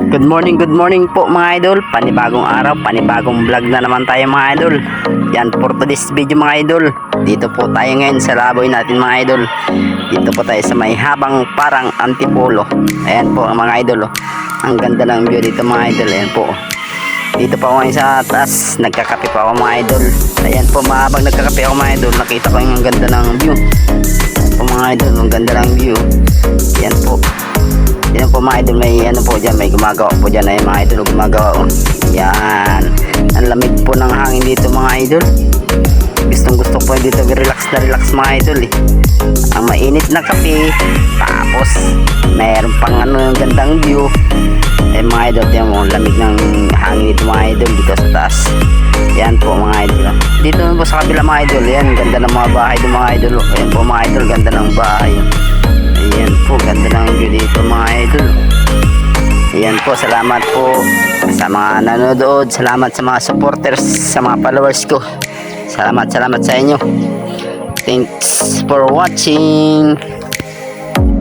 Good morning po mga idol. Panibagong araw, panibagong vlog na naman tayo mga idol. Yan for today's video mga idol. Dito po tayo ngayon sa laboy natin mga idol. Dito po tayo sa may habang parang antipolo. Ayan po mga idol. Oh. Ang ganda ng view dito mga idol. Ayan po. Dito pa ako ngayon sa taas. Nagkakape pa ako mga idol. Ayan po, habang nagkakape ako mga idol, nakita ko yung ganda ng view. Ayan po mga idol, ang ganda ng view. Ayan po. Yan po mga idol, may ano po dyan, may gumagawa po dyan ay mga idol, gumagawa oh. Yan, ang lamig po ng hangin dito mga idol. Gustong gusto po dito, relax na relax mga idol eh. Ang mainit na kape, tapos mayroon pang ano, yung gandang view. Eh mga idol, yan mo, lamig ng hangin dito mga idol, dito sa taas. Yan po mga idol. Dito po sa kabila mga idol, yan, ganda ng mga bahay dito mga idol. Ayan po mga idol, ganda ng bahay. Ayan po, ganda ng view dito mga idol. Ayan po, salamat po sa mga nanonood. Salamat sa mga supporters, sa mga followers ko. Salamat sa inyo. Thanks for watching.